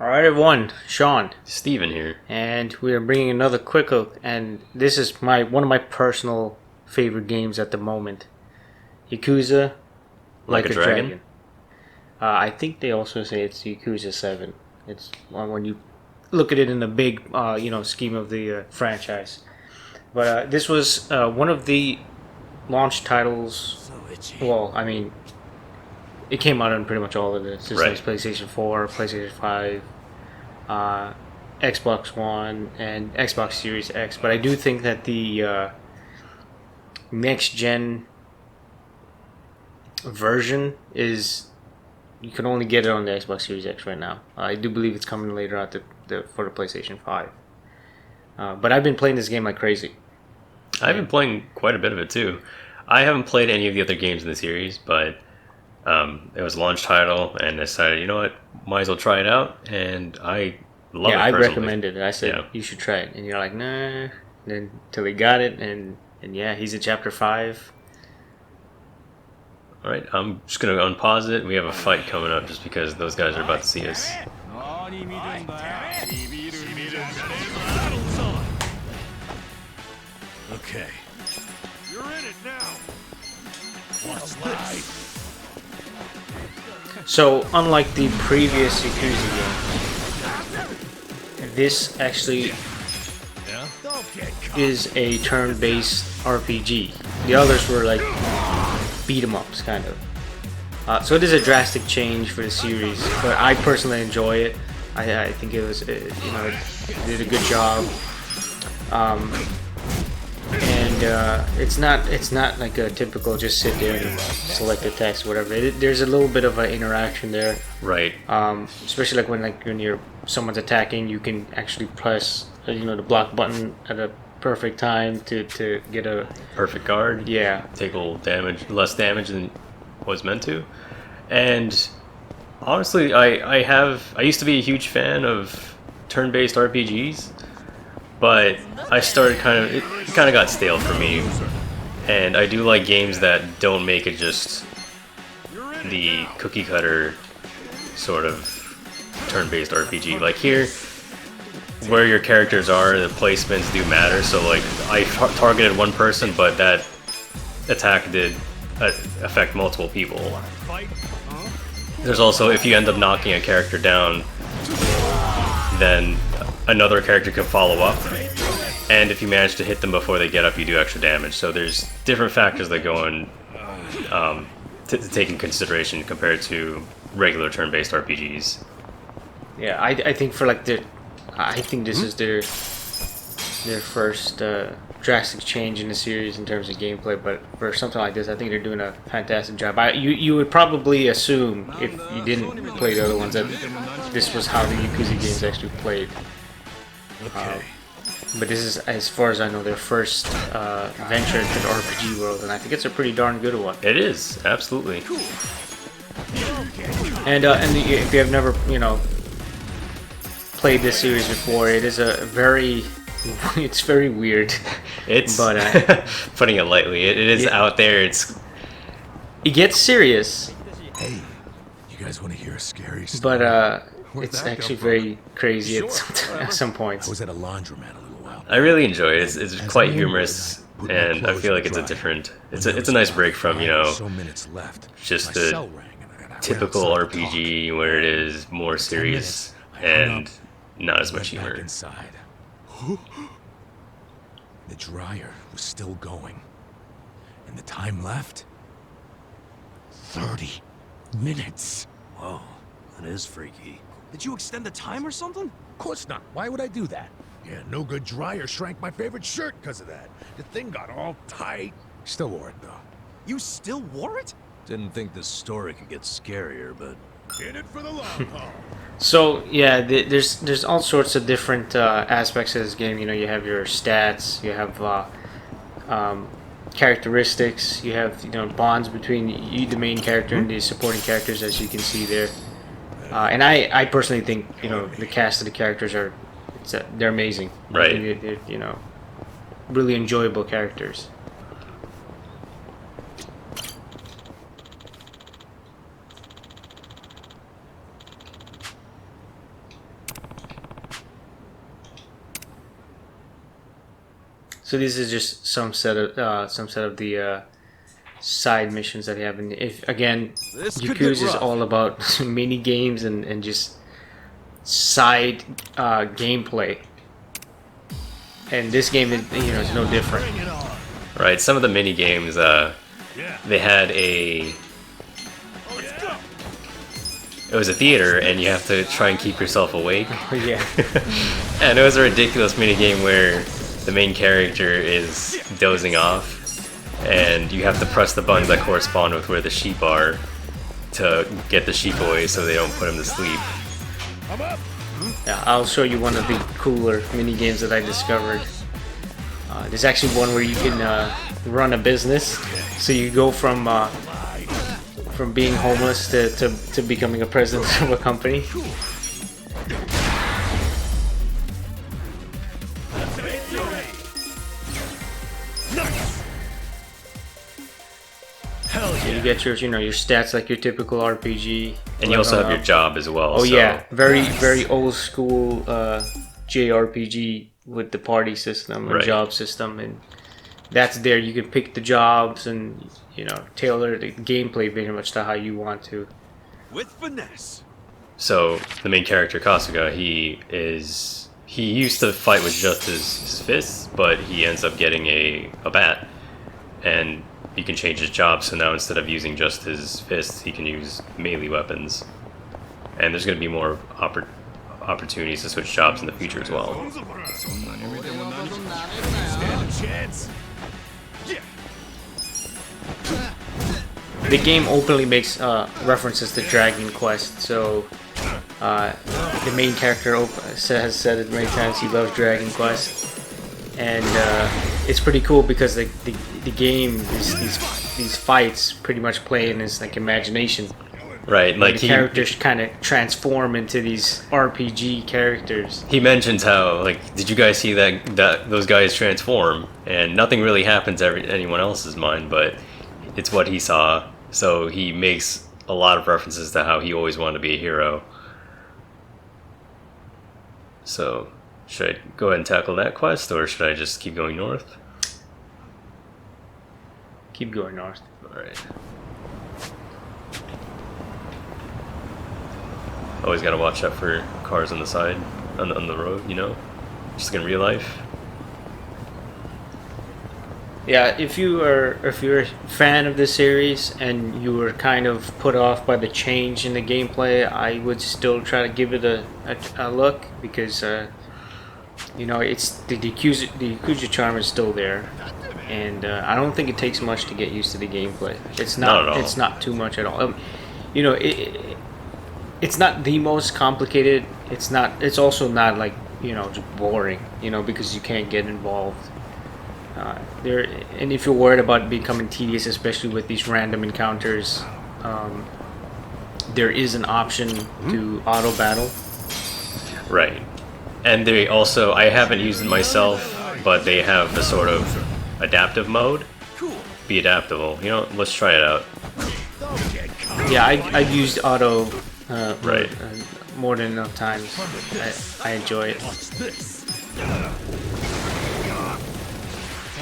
Alright everyone, Sean, Steven here. and we are bringing another quick look, and this is one of my personal favorite games at the moment. Yakuza Like a Dragon? I think they also say it's Yakuza 7. It's when you look at it in the big scheme of the franchise. But this was one of the launch titles. Well, I mean, it came out on pretty much all of the systems: Right. PlayStation 4, PlayStation 5, Xbox One, and Xbox Series X. But I do think that the next gen version is, you can only get it on the Xbox Series X right now. I do believe it's coming later out for the PlayStation 5. But I've been playing this game like crazy. I've been playing quite a bit of it too. I haven't played any of the other games in the series, but it was a launch title, and I decided, you know what, might as well try it out, and I love it. Yeah, I personally. recommended it. I said, Yeah. you should try it. And you're like, nah. And then till he got it, and yeah, he's in chapter 5. All right, I'm just gonna unpause it. We have a fight coming up just because those guys are about to see us. Okay. You're in it now. What's this? So, unlike the previous Yakuza game, this actually is a turn-based RPG. The others were like beat-em-ups, kind of. So it is a drastic change for the series, but I personally enjoy it. I think it was, it did a good job. It's not like a typical just sit there and select the text, whatever. There's a little bit of an interaction there. Right. Especially like when someone's attacking, you can actually press the block button at a perfect time to get a Perfect guard. yeah. Take a little damage, less damage than was meant to. And honestly, I used to be a huge fan of turn-based RPGs, but I started it kind of got stale for me. And I do like games that don't make it just the cookie cutter sort of turn-based RPG. Like here, where your characters are, the placements do matter. So like I targeted one person, but that attack did affect multiple people. There's also, if you end up knocking a character down, then another character can follow up, and if you manage to hit them before they get up, you do extra damage. So there's different factors that go in to take in consideration compared to regular turn-based RPGs. Yeah, I think for like I think this is their first drastic change in the series in terms of gameplay. But for something like this, I think they're doing a fantastic job. You would probably assume, if you didn't play the other ones, that this was how the Yakuza games actually played. But this is, as far as I know, their first venture into the RPG world, and I think it's a pretty darn good one. It is, absolutely. And if you have never played this series before, it is it's very weird. It's but putting it lightly. It is out there. It gets serious. Hey, you guys want to hear a scary story? But Where'd it's that actually come from? very crazy at some I points. was at a laundromat a little while. I really enjoy it. It's quite humorous, and I feel like it's a different. It's a nice break from So minutes left. just My the cell rang and I ran typical outside to RPG talk. where it is more For 10 serious minutes, I hung and up not as and much went back humor. inside. The dryer was still going, and the time left 30 minutes. Whoa, that is freaky. Did you extend the time or something? Of course not. Why would I do that? Yeah, no good dryer shrank my favorite shirt because of that. The thing got all tight. Still wore it though. You still wore it? Didn't think this story could get scarier, but In it for the long haul. So yeah, there's all sorts of different aspects of this game. You have your stats, you have characteristics, you have bonds between you, the main character, and the supporting characters, as you can see there. And I personally think the cast of the characters they're amazing. Right. They're really enjoyable characters. So this is just some set of the side missions that you have. And if again, This could get Yakuza is rough. all about mini games and just side gameplay. And this game is is no different. Bring it on. Right, some of the mini games, they had a. It was a theater, and you have to try and keep yourself awake. Yeah. And it was a ridiculous mini game where the main character is dozing off, and you have to press the buttons that correspond with where the sheep are to get the sheep away so they don't put him to sleep. I'm up. Yeah, I'll show you one of the cooler mini games that I discovered. There's actually one where you can run a business. So you go from being homeless to becoming a president of a company. Hell You get your your stats like your typical RPG. And you also have level your up. job as well. Oh so yeah, very old school JRPG with the party system and Right. job system, and that's there. You can pick the jobs and tailor the gameplay very much to how you want to. With finesse. So the main character Kasuga, he used to fight with just his fists, but he ends up getting a bat, and he can change his job. So now instead of using just his fists, he can use melee weapons. And there's going to be more opportunities to switch jobs in the future as well. Stand a chance. The game openly makes references to Dragon Quest, so the main character has said it many times he loves Dragon Quest, and it's pretty cool because the game these fights pretty much play in his imagination. Right, like The characters kind of transform into these RPG characters. he mentions how, did you guys see that those guys transform, and nothing really happens anyone else's mind, but it's what he saw. So he makes a lot of references to how he always wanted to be a hero. So should I go ahead and tackle that quest, or should I just keep going north? Keep going north. All right. Always gotta watch out for cars on the side, on the road, just like in real life. Yeah, if you're a fan of this series and you were kind of put off by the change in the gameplay, I would still try to give it a look because it's the Yakuza charm is still there, and I don't think it takes much to get used to the gameplay. It's Not at all. It's not too much at all. It's not the most complicated. It's not. It's also not just boring. Because you can't get involved. And if you're worried about becoming tedious, especially with these random encounters, there is an option to auto battle. Right. And they also, I haven't used it myself, but they have the sort of adaptive mode. Cool. Be adaptable. Let's try it out. Yeah, I've used auto Right. more than enough times. I enjoy it.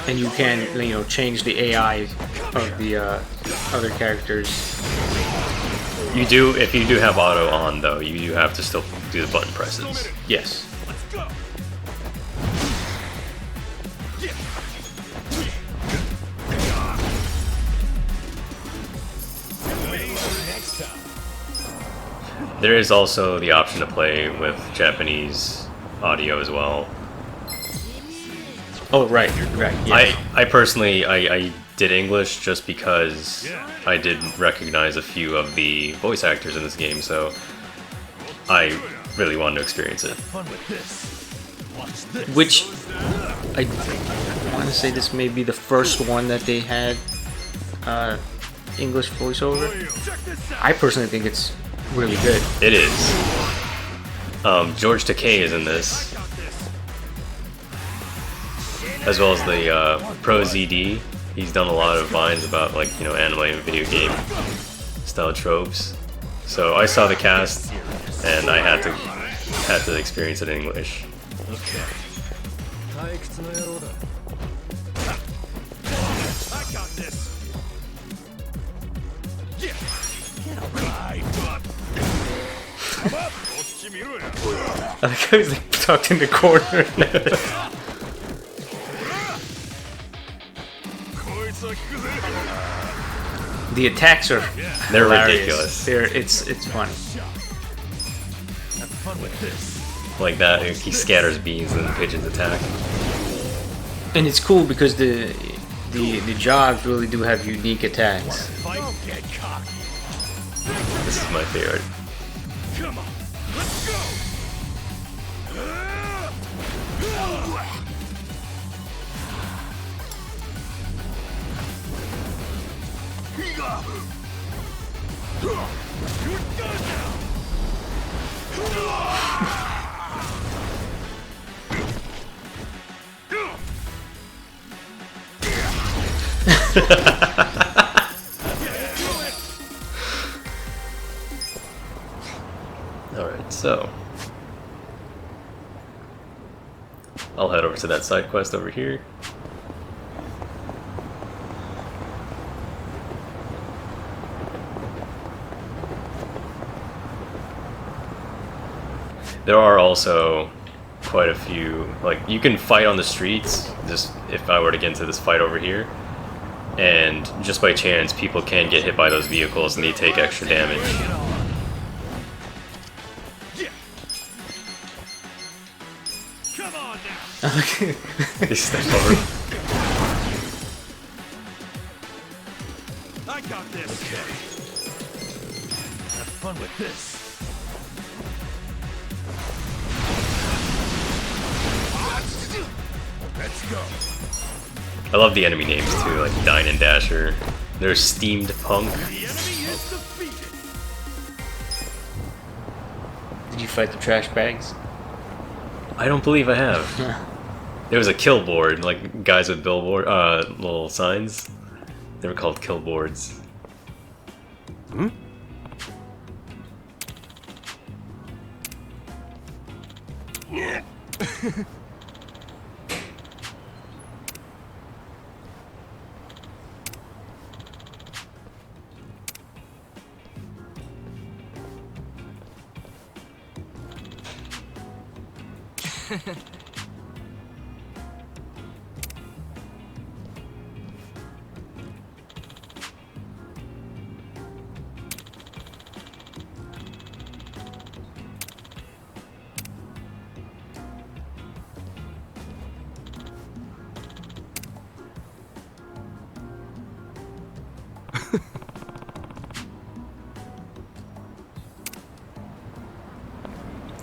And you can change the AI of the other characters. You do, if you do have auto on though, you do have to still do the button presses. Yes. There is also the option to play with Japanese audio as well. Oh right. Yeah. I personally I did English just because I did recognize a few of the voice actors in this game, so I really wanted to experience it. Which I want to say this may be the first one that they had English voiceover. I personally think it's really good. It is. George Takei is in this, as well as the Pro ZD. He's done a lot of vines about anime and video game style tropes. So I saw the cast, and I had to experience it in English. I like how he's like tucked in the corner. The attacks are They're hilarious. ridiculous. It's funny. Have fun with this. Like that, he scatters beans and the pigeons attack. And it's cool because the jobs really do have unique attacks. Don't get cocky. This is my favorite. Come on, let's go. You're done now. Alright, so I'll head over to that side quest over here. There are also quite a few, like, you can fight on the streets, just if I were to get into this fight over here, and just by chance people can get hit by those vehicles and they take extra damage. Come on now. They step over. I got this. Okay. Have fun with this. Let's go. I love the enemy names too, like Dine and Dasher. There's Steamed Punk. The enemy is defeated. Did you fight the trash bags? I don't believe I have. There was a kill board, like guys with billboard, little signs. They were called kill boards. Hmm?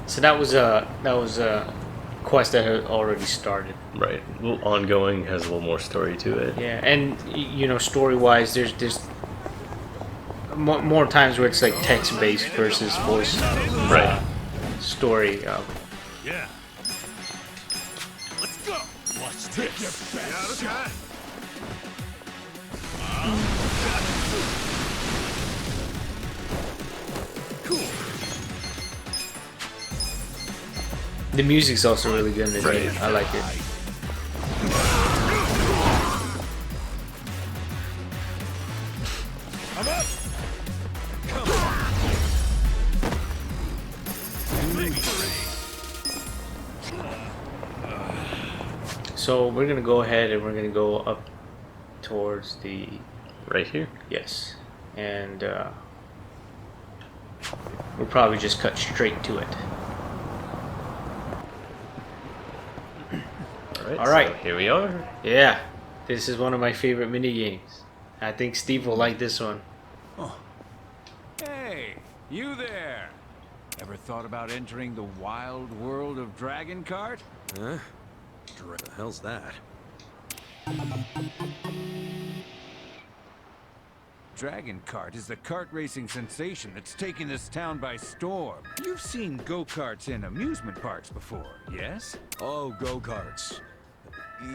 So that was a quest that had already started. Right. A little ongoing, has a little more story to it. Yeah, and you know, story-wise, there's more times where it's like text-based versus voice. Right. Story. Yeah. Let's go. Watch this. Yeah, okay. Cool. The music's also really good in this Right. game. I like it. I'm up. Come on. Victory. So we're gonna go ahead and we're gonna go up towards the Right here. yes, and we'll probably just cut straight to it. Alright. All right. So here we are. Yeah, this is one of my favorite mini games. I think Steve will like this one. Hey, you there! Ever thought about entering the wild world of Dragon Kart? Huh? What the hell's that? Dragon Kart is the kart racing sensation that's taken this town by storm. You've seen go-karts in amusement parks before, yes? Oh, go-karts.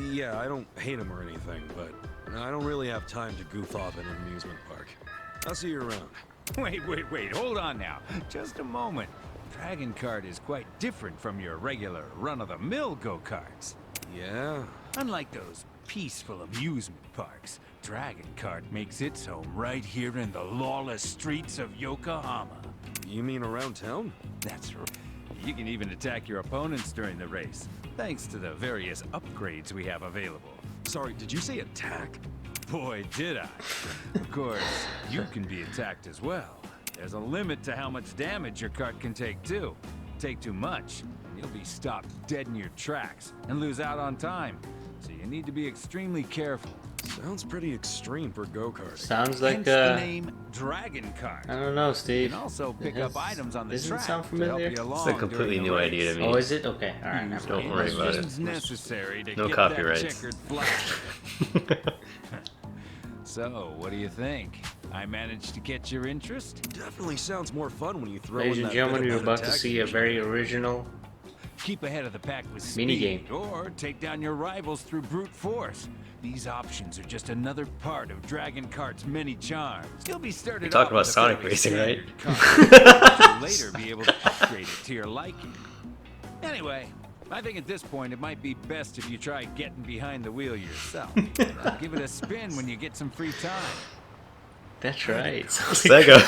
Yeah, I don't hate them or anything, but I don't really have time to goof off in an amusement park. I'll see you around. Wait, hold on now. Just a moment. Dragon Kart is quite different from your regular run-of-the-mill go-karts. Yeah? Unlike those peaceful amusement parks, Dragon Kart makes its home right here in the lawless streets of Yokohama. You mean around town? That's right. You can even attack your opponents during the race, thanks to the various upgrades we have available. Sorry, did you say attack? Boy, did I. Of course, you can be attacked as well. There's a limit to how much damage your cart can take, too. Take too much, and you'll be stopped dead in your tracks and lose out on time. So you need to be extremely careful. Sounds pretty extreme for go-karting. Sounds like Hence the name Dragon Cart. I don't know, You Steve. can also pick up items on the Doesn't track sound to familiar. help you It's along a completely during the new race. idea to me. Oh, is it? Okay, all right. Never Don't mind. worry about it. Anything's necessary to No get copyrights. that checkered flag. So, what do you think? I managed to catch your interest? Definitely sounds more fun when you throw Ladies in and that gentlemen, bit you're about about to attack see a usually. very original. Keep ahead of the pack with Mini speed, game. or take down your rivals through brute force. These options are just another part of Dragon Kart's many charms. You'll be started You're talking off about with a Sonic fairly Racing, right? standard cart, but you'll later be able to upgrade it to your liking. Anyway, I think at this point it might be best if you try getting behind the wheel yourself. Give it a spin when you get some free time. That's right. Sega.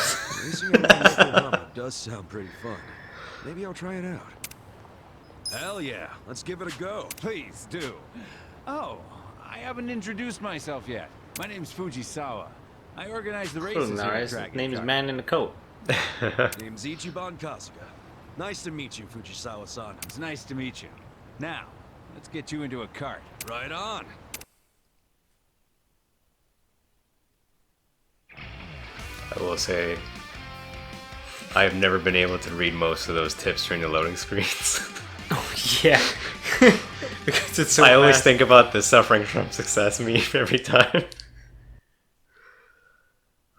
Racing around Yokohama does sound pretty fun. Maybe I'll try it out. Hell yeah, let's give it a go. Please do. Oh, I haven't introduced myself yet. My name's Fujisawa. I organize the races Oh, here at his Dragon name is Kart. Man in the Coat. Name's Ichiban Kasuga. Nice to meet you, Fujisawa-san. It's nice to meet you. Now, let's get you into a cart. Right on. I will say, I have never been able to read most of those tips during the loading screens. Oh yeah. Because it's so I always fast. think about the suffering from success meme every time.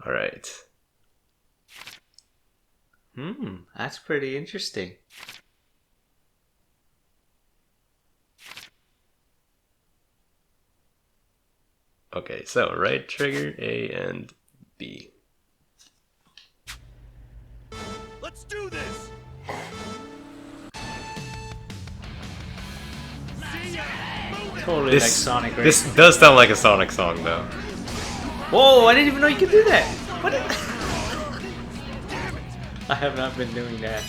Alright. That's pretty interesting. Okay, so right trigger, A and B. Let's do this! Totally like Sonic Racing. This does sound like a Sonic song, though. Whoa! I didn't even know you could do that. What? I have not been doing that.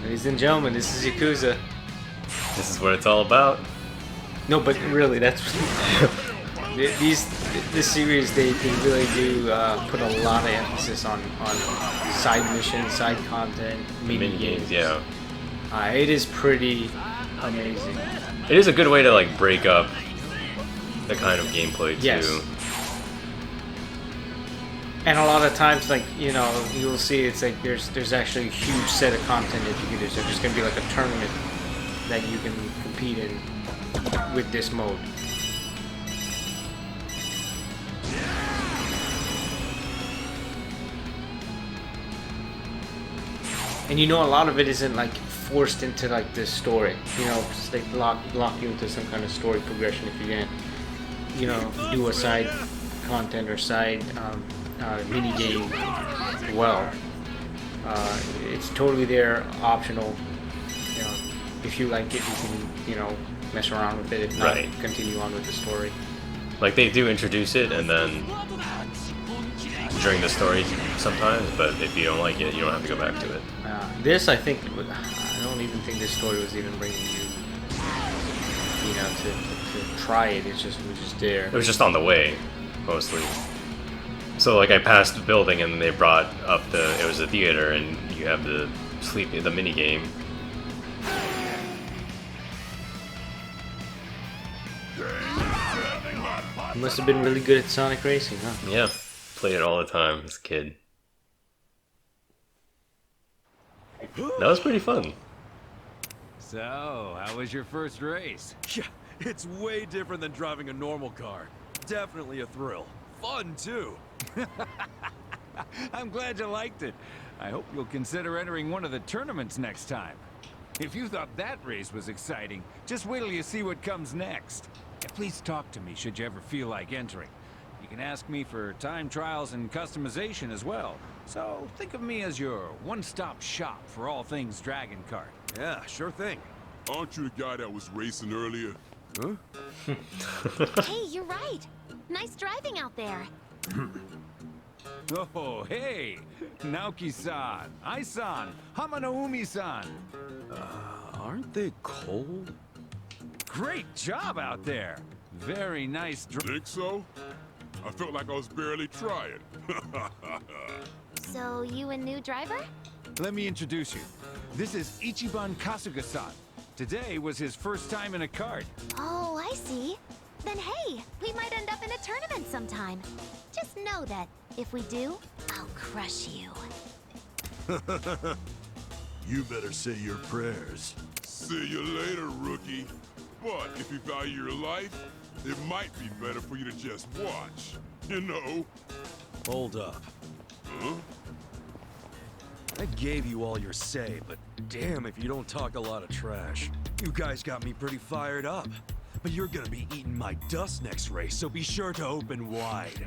Ladies and gentlemen, this is Yakuza. This is what it's all about. No, but really, that's this series. They really do put a lot of emphasis on side missions, side content, mini games. Yeah. It is pretty amazing. It is a good way to like break up the kind of gameplay too. Yes. And a lot of times, like, you know, you'll see it's like there's actually a huge set of content that you can do. So there's going to be like a tournament that you can compete in with this mode. And you know, a lot of it isn't like forced into like this story. You know, just, they lock you into some kind of story progression if you can't, you know, do a side content or side mini game well. It's totally there, optional. You know, if you like it, you can, you know, mess around with it. If not, Right. continue on with the story. Like they do introduce it and then during the story sometimes, but if you don't like it, you don't have to go back to it. This, I think, I don't even think this story was even bringing you know, to try it. It was just there. It was just on the way, mostly. So like I passed the building and they brought up it was a theater and you have the mini game. You must have been really good at Sonic Racing, huh? Yeah, played it all the time as a kid. That was pretty fun. So, how was your first race? Yeah, it's way different than driving a normal car. Definitely a thrill. Fun, too. I'm glad you liked it. I hope you'll consider entering one of the tournaments next time. If you thought that race was exciting, just wait till you see what comes next. And please talk to me should you ever feel like entering. You can ask me for time trials and customization as well. So think of me as your one-stop shop for all things Dragon Kart. Yeah, sure thing. Aren't you the guy that was racing earlier? Huh? Hey, you're right. Nice driving out there. Oh, hey! Naoki-san, Ai-san, Hamanaumi-san. Aren't they cold? Great job out there. Very nice Think so? I felt like I was barely trying. So, you a new driver? Let me introduce you. This is Ichiban Kasuga-san. Today was his first time in a kart. Oh, I see. Then hey, we might end up in a tournament sometime. Just know that if we do, I'll crush you. You better say your prayers. See you later, rookie. But if you value your life, it might be better for you to just watch. You know? Hold up. Huh? I gave you all your say, but damn if you don't talk a lot of trash. You guys got me pretty fired up. But you're gonna be eating my dust next race, so be sure to open wide.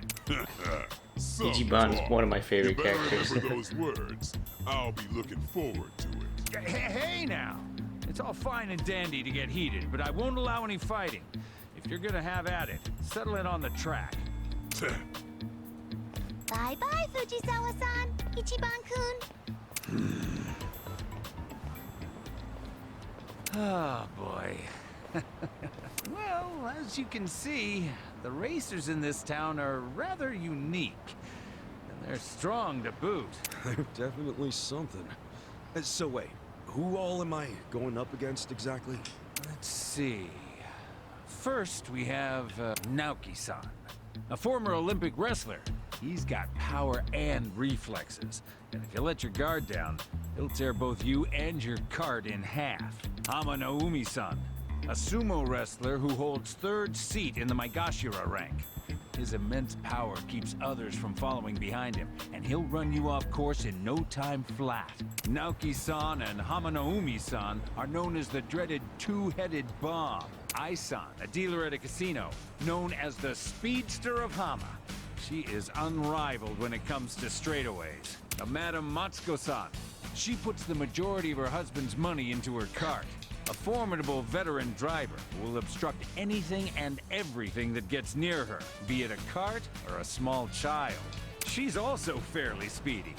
Some Ichiban is talk. one of my favorite You better characters. remember those words. I'll be looking forward to it. Hey now! It's all fine and dandy to get heated, but I won't allow any fighting. If you're gonna have at it, settle it on the track. Bye-bye, Fujisawa-san, Ichiban-kun. Oh, boy. Well, as you can see, the racers in this town are rather unique. And they're strong to boot. They're definitely something. So wait, who all am I going up against exactly? Let's see. First, we have Naoki-san, a former Olympic wrestler. He's got power and reflexes. And if you let your guard down, he'll tear both you and your cart in half. Hamanaumi-san, a sumo wrestler who holds third seat in the Maegashira rank. His immense power keeps others from following behind him, and he'll run you off course in no time flat. Naoki-san and Hamanaumi-san are known as the dreaded two-headed bomb. Ai-san, a dealer at a casino, known as the Speedster of Hama. She is unrivaled when it comes to straightaways. Madam Matsuko-san, she puts the majority of her husband's money into her cart. A formidable veteran driver who will obstruct anything and everything that gets near her, be it a cart or a small child. She's also fairly speedy,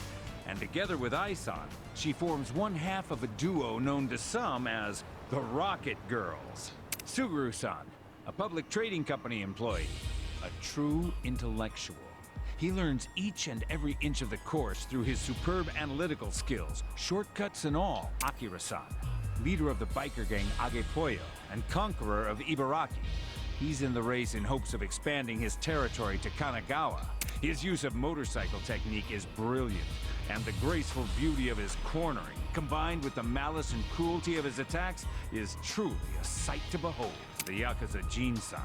and together with Ai-san, she forms one half of a duo known to some as the Rocket Girls. Suguru-san, a public trading company employee, a true intellectual. He learns each and every inch of the course through his superb analytical skills, shortcuts and all. Akira-san, leader of the biker gang Agepoyo and conqueror of Ibaraki. He's in the race in hopes of expanding his territory to Kanagawa. His use of motorcycle technique is brilliant, and the graceful beauty of his cornering, combined with the malice and cruelty of his attacks, is truly a sight to behold. The Yakuza Jin-san,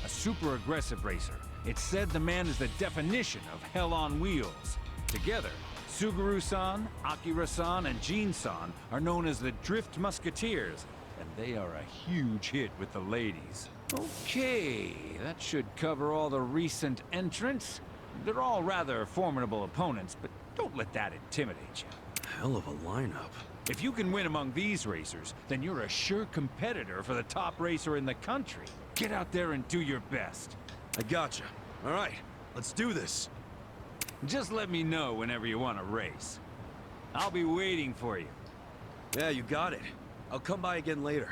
a super aggressive racer. It's said the man is the definition of hell on wheels. Together, Suguru-san, Akira-san, and Jin-san are known as the Drift Musketeers, and they are a huge hit with the ladies. Okay, that should cover all the recent entrants. They're all rather formidable opponents, but don't let that intimidate you. Hell of a lineup. If you can win among these racers, then you're a sure competitor for the top racer in the country. Get out there and do your best. I gotcha. All right, let's do this. Just let me know whenever you want to race. I'll be waiting for you. Yeah, you got it. I'll come by again later.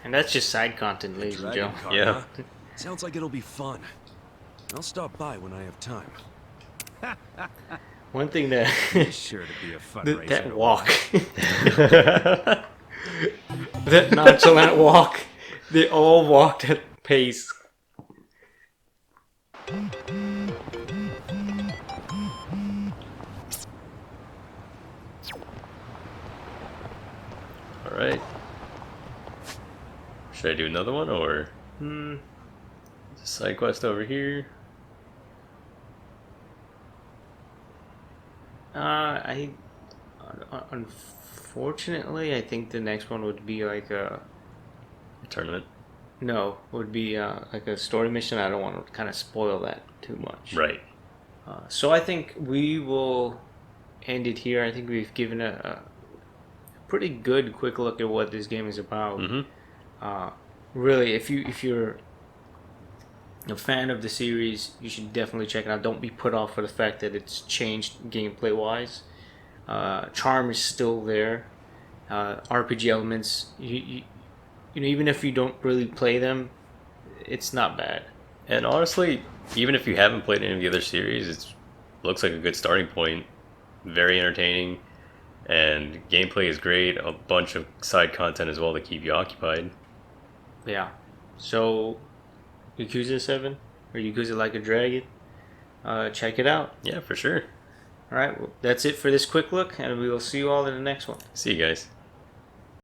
And that's just side content, ladies and Dragon gentlemen. Kart, Yeah. huh? Sounds like it'll be fun. I'll stop by when I have time. One thing that It's sure to be a fun race. that walk, that nonchalant walk, they all walked at pace. All right. Should I do another one or side quest over here? Unfortunately, I think the next one would be like a tournament. No, would be like a story mission. I don't want to kind of spoil that too much. Right. So I think we will end it here. I think we've given a pretty good quick look at what this game is about. Really, if you're a fan of the series, you should definitely check it out. Don't be put off for the fact that it's changed gameplay wise. Charm is still there. RPG elements, you know, even if you don't really play them, it's not bad. And honestly, even if you haven't played any of the other series, it looks like a good starting point. Very entertaining, and gameplay is great. A bunch of side content as well to keep you occupied. Yeah. So, Yakuza 7 or Yakuza Like a Dragon, check it out. Yeah, for sure. All right, well, that's it for this quick look, and we will see you all in the next one. See you guys.